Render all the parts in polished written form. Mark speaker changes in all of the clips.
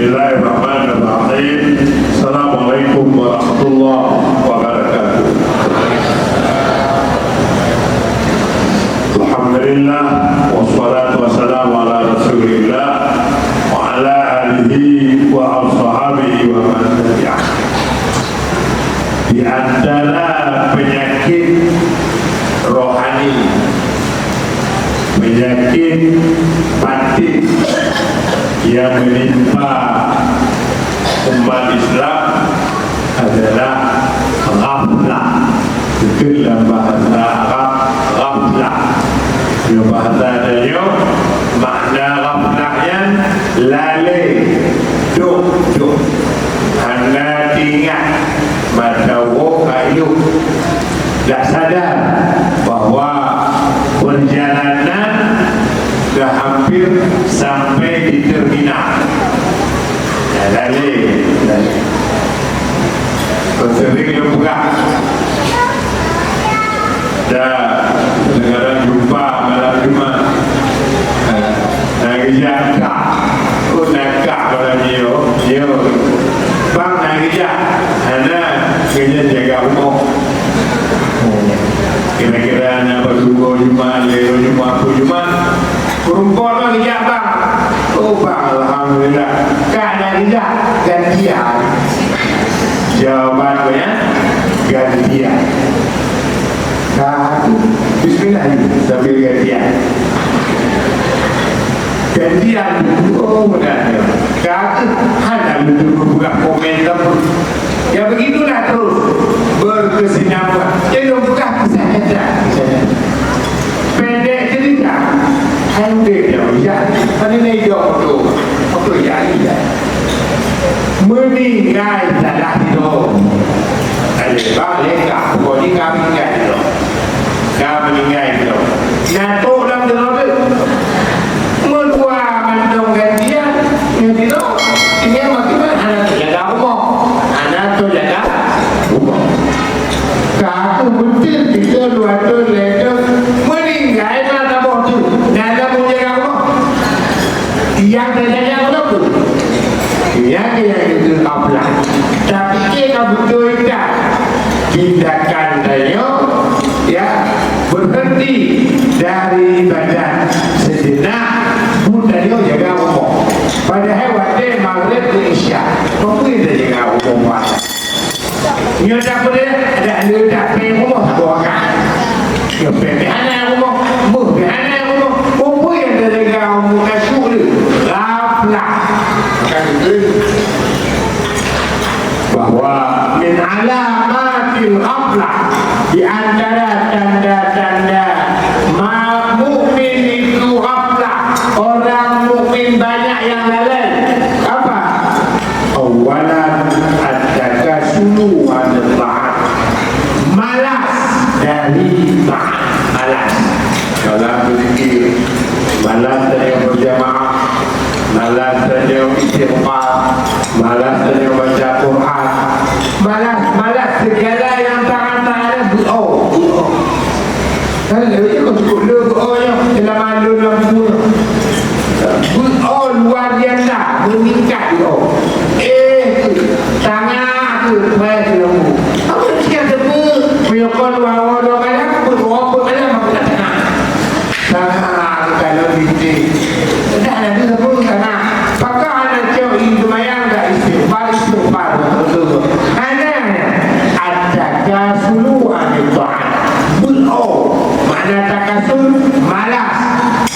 Speaker 1: Bismillahirrahmanirrahim. Assalamualaikum warahmatullahi wabarakatuh. Alhamdulillah wassalatu wassalamu ala Rasulillah wa ala alihi wa ashabihi wa man tabi'ah. Di antara penyakit rohani, penyakit batin yang menimpa umat Islam adalah ghaflah. Itu dalam bahasa Arab ghaflah. Dalam bahasa Arab makna ghaflahnya lalai, duk, hanya ingat matawo kayu, tak sadar bahawa perjalanan dah hampir sampai di terminal. Lalai. Sering lembuka. Dah sekarang jumpa malam Jumat. Nak kerja nakak malam ni yo. Bang nak kerja. Ana kerja jaga rumah. Kira-kira nak berdua Jumat, lewat Jumat, Jumat. Perempuan nak kerja bang. Oh bang, alhamdulillah. Kak nak kerja gantian. Jawabannya gantian. Kak bismillah sambil gantian. Gantian. Oh benar. Kak hanya buka komentar. Ya begitulah terus berkesinambungan. Jadi buka bisa pendek cerita. Pendek ya. Mana ni jodoh? Apa ya? Meninggal salah hidup. Ada balik kah? Pokoknya kami meninggal hidup. Kami meninggal hidup. Natuk dalam hidup itu. Menua mandong gantian. Yang hidup. Ini maksudnya anak tu jaga rumah. Anak tu jaga rumah. Kau betul kita dua tu lepas meninggal mana boh tu. Nada pun jaga rumah. Yang terjadi apa tu? Yang itu ablah. Tapi kita betul tak tindakan dia ya berhenti dari ibadah sejenak pun dia jaga rumah. Padahal waktu maghrib ke isya, apa kita jaga rumah? Dia tak boleh ada rumah dua kan? Dia pergi rumah, pergi rumah. Apa yang dia jaga rumah kasut dia? Ghaflah. Bahwa min alamatil ghaflah, di antara tanda-tanda mukmin itu ghaflah, orang mukmin banyak yang lalai. Apa? Awalan at-takasulu an ta'at, malas dari ta'at. Malas dalam berzikir, malas dari berjamaah, malas dari istighfar, malas dari baca Quran, malas segala yang taat-taat doa. Kan dia kau cukup doa dalam malu dalam semua. Doa luar biasa, meningkat doa. Tangan tu baik lembu. Apa dia sebut? Menyokong luar doa kan? Berdoa kan? Apa tak tenang? Tangan kalau bintik. Dah ada sebut tangan. Pakai anak cewek itu mayang tak istighfar betul. Ada kasuluan itu mana takasul malas,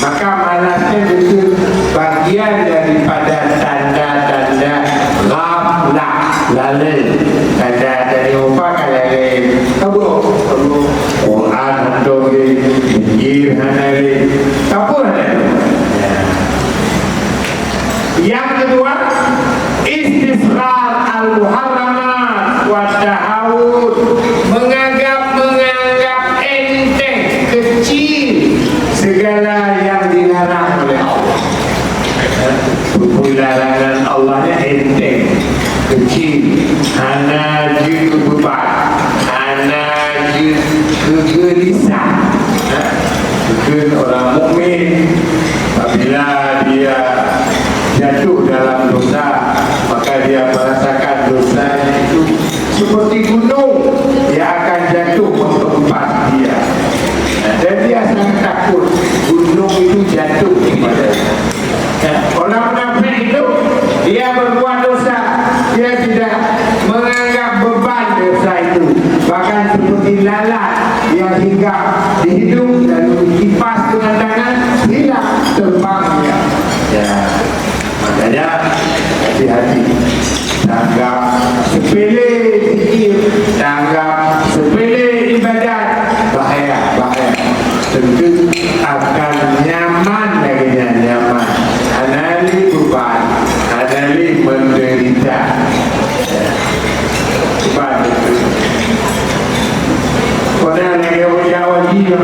Speaker 1: maka malasnya itu bagian daripada tanda-tanda ghaflah, lalai. Tanda dari apa lalai? Tahu Quran atau zikir hanari. Apa ada? Yang kedua, istisghar al-muharramat wa tahawud, menganggap enteng, kecil segala yang dilarang oleh Allah. Larangan Allahnya enteng, kecil, hanya jitu beban, hanya jitu kegelisah. Orang mukmin hidung lalu kipas dengan tangan, hilang terbangnya. Ya, makanya hati-hati. Tanggap sepele zikir, tanggap sepele ibadat, bahaya, bahaya. Tentu akan nyaman lagi, nyaman. Anali beban, anali menderita. Beban itu. Orang lagi berjawab dia.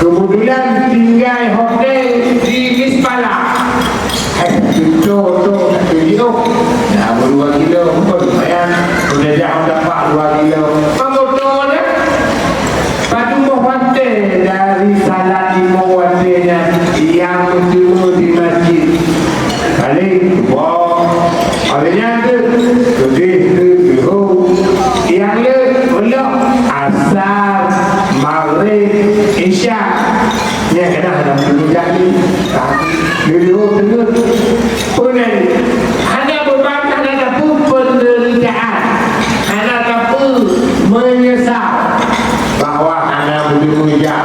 Speaker 1: Kebetulan tinggal hotel di Mispala. Contoh video dah 2 kilo pun lumayan. Sudah jauh dapat 2 kilo. Motor dia padu hotel dari salat 5 hotelnya yang bertemu di masjid. Kali wow, awalnya tu yang le belok asar maghrib isya ya kena ada dulu jadi dulu kemudian hanya beban ada pun penderitaan, ada pun menyesal bahwa anda belum menjak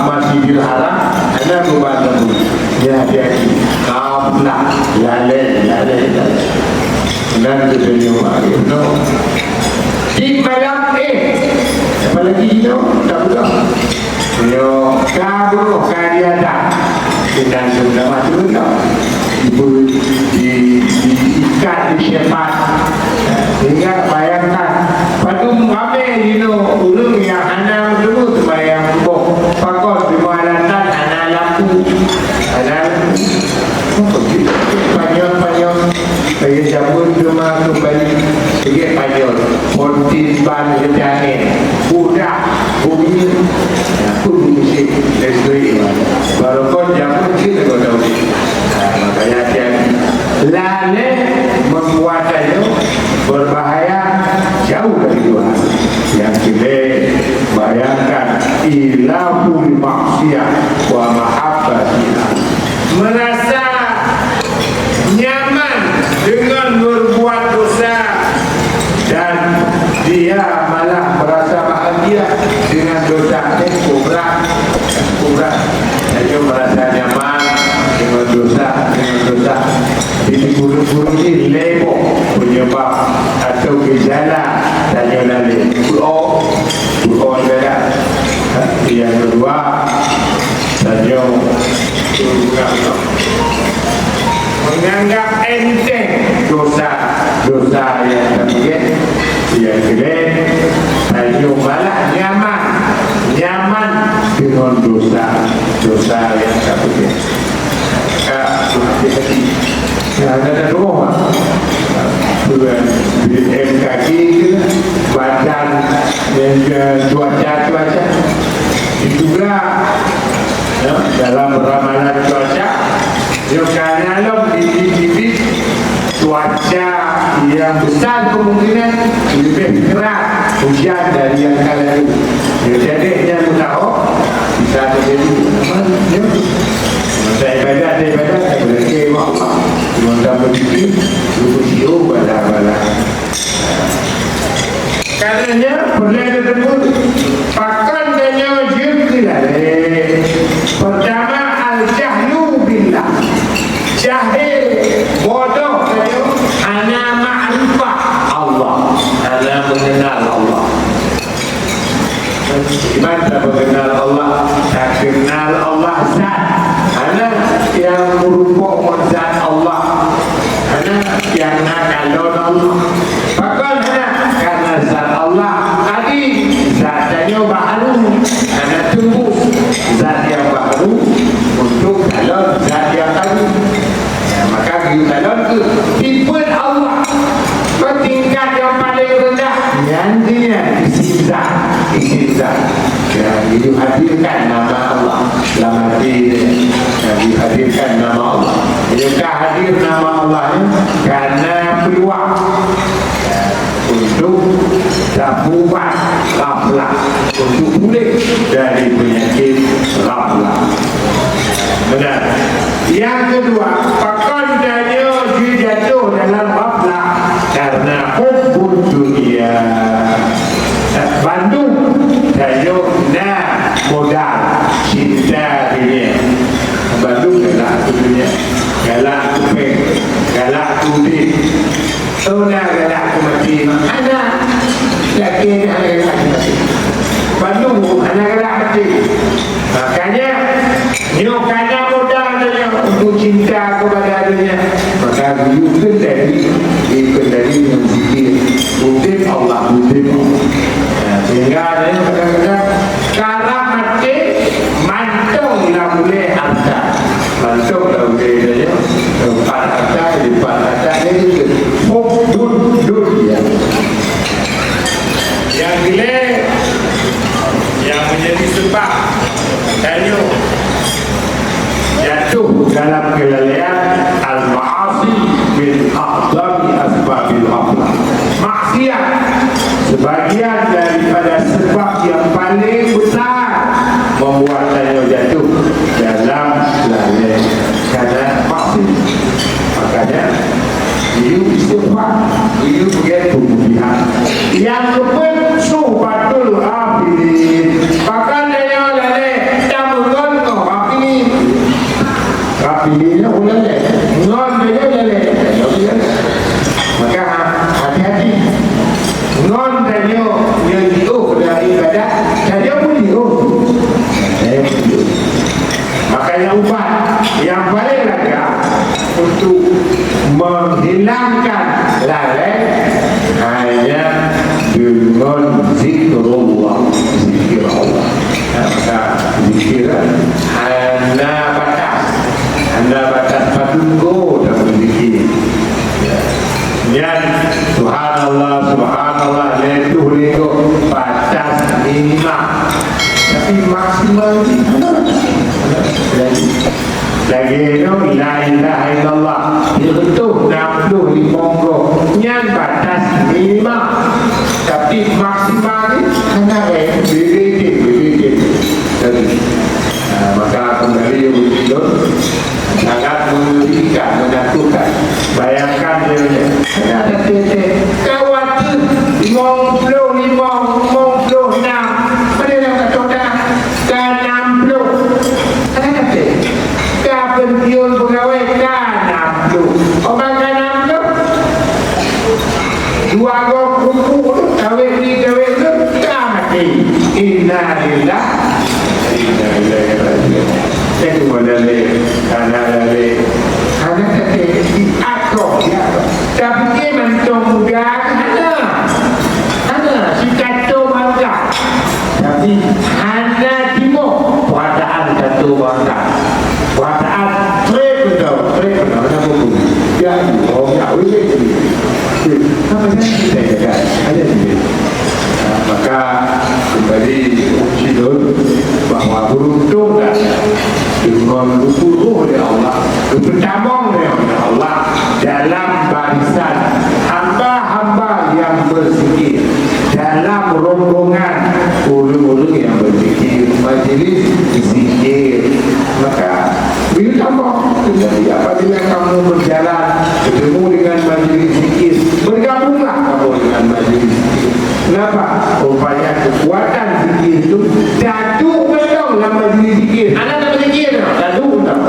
Speaker 1: Masjidil Haram, anda beban tersebut ya jadi kau pula lalai dan terjadi no di malam apa lagi tak betul yo kabur kadiada dan sudah masuk ibu diikat di syepat sehingga bayangkan padu muhammad ulung yang anak dulu bayang bok pakot di mualatan anak lampu panjang bagi jambut rumah kembali bagi panjang pontin ban jangin budak bumi aku musik lestri baru kau jambut kita kau tahu makanya yang lalai membuatnya berbahaya jauh dari Tuhan. Yang kita bayangkan ilahul maksiyah wa mahabbatiha, merasa nyaman dengan berbuat dosa dan dia malah merasa bahagia dengan dosa kubra. Dia merasa nyaman dengan dosa ini guru-guru ini lebo penyebab atau gejala tanya lali buruh adalah yang kedua tanya menganggap enteng dosa yang terjadi. Yang kedua tanya malah nyaman dengan dosa yang terjadi. Ada doa MKG badan dan cuaca itu juga dalam ramalan cuaca kalau di cuaca yang besar kemungkinan lebih keras hujan dari yang kala itu. Jadi yang tahu bisa terjadi ibadat boleh Allah kita begitu lupa bala karenanya boleh tersebut pakan danya jiklah pertama al-jahlu billah, jahil bodoh kayu ana ma'rifah Allah, ana mengenal Allah. Gimana mengenal Allah? Tak kenal Allah zat, ana yang merupakan zat Allah, ana yang nakalon Allah. Bahkan karena zat Allah tadi zatnya baru, ana tunggu zat yang baru untuk kalon zat yang tadi. Maka kalon itu tipe Allah bertingkat yang paling rendah, yang dia istilah dihadirkan nama Allah dalam hati, dihadirkan nama Allah. Jika hadir nama Allah karena peluang untuk dapat ghaflah, untuk pulih dari penyakit ghaflah. Benar. Yang kedua, pakon danya jatuh dalam ghaflah karena hubbud dunia. Bandung daya tunggu anak-anak mati. Makanya nyokana modalnya untuk cinta kepada adanya. Maka bukan dari yang zikir. Bukan Allah, bukan Allah. Sehingga ada kadang-kadang kalau mati mantung lah boleh harta. Mantung lah boleh dia. Tempat harta, tempat harta ni duduk dia. Yang gila yang menjadi sebab kayu jatuh dalam kelalaian al-ma'asi min a'zami asbabil ghaflah. Maksiat sebagian daripada sebab yang paling besar membuat saya jatuh dalam lalai karena maksiat. Makanya you istighfar, you forget kemudian yang kepen subatul abidin. Bahkan dia lalai tamungon ko abidin na ulale ngon dia lalai. Maka hati-hati ngon dia diuh dari ibadah dia pun diuh. Makanya ubat yang paling lega untuk menghilangkan lalai hanya dengan zikrullah, zikir Allah. Maka zikir anda batas patunggo dalam zikir. Dan subhanallah, subhanallah, letuh itu batas minimal. Tapi maksimal lagi itu la ilaha illallah itu 60 di Monggo nyan batas minimal tapi maksimal ni hanya bibit jadi maka kembali itu sangat mengerikan, menakutkan. Bayangkan dia ada titik khawatir mong flow enam pada yang kata ke 60 ada kata pensiun pegawai kan 60 orang kan 60 dua gok kuku kawin ni kawin tu kan mati. Inna lillah inna ilaihi raji'un. Itu modalnya karena kata diatur ya. Tapi dia mentong muda ada si kata bangga tapi hanya timur perkataan kata bangga. Perkataan trek kenapa buku ya wujud apa yang kita ada di maka kembali ucidun bahwa beruntung dan dengan lupuh oleh Allah bercabang oleh Allah dalam barisan hamba-hamba yang berzikir dalam rombongan ulung-ulung yang berzikir majlis zikir. Maka bila tambah jadi apabila kamu berjalan bertemu dengan majlis zikir bergabunglah kamu dengan majlis zikir. Kenapa? Rupanya kekuatan zikir itu jatuh betul dalam majlis zikir. Anak zikir jatuh betul.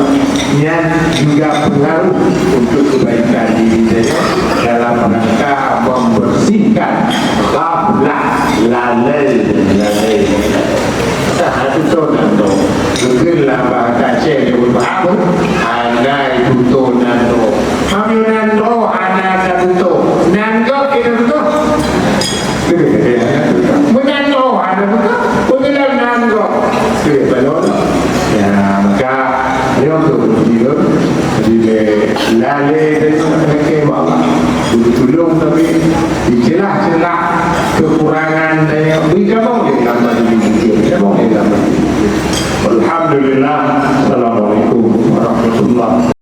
Speaker 1: Yang juga pengaruh untuk kebaikan diri saya dalam rangka membersihkan ghaflah lalai. Satu tonan tu, mungkinlah bahasa Aceh dia berapa? Anak itu tonan tu. Kami nanto anak satu tu. Nanto kita tu. Menanto anak tu. Mengenal nanto. Belum. Ya maka dia tu dia lalai itu mereka bawa. Tolong tapi dicelah-celah kekurangan yang bergabung di dalam majlis. Alhamdulillah. Assalamualaikum warahmatullahi wabarakatuh.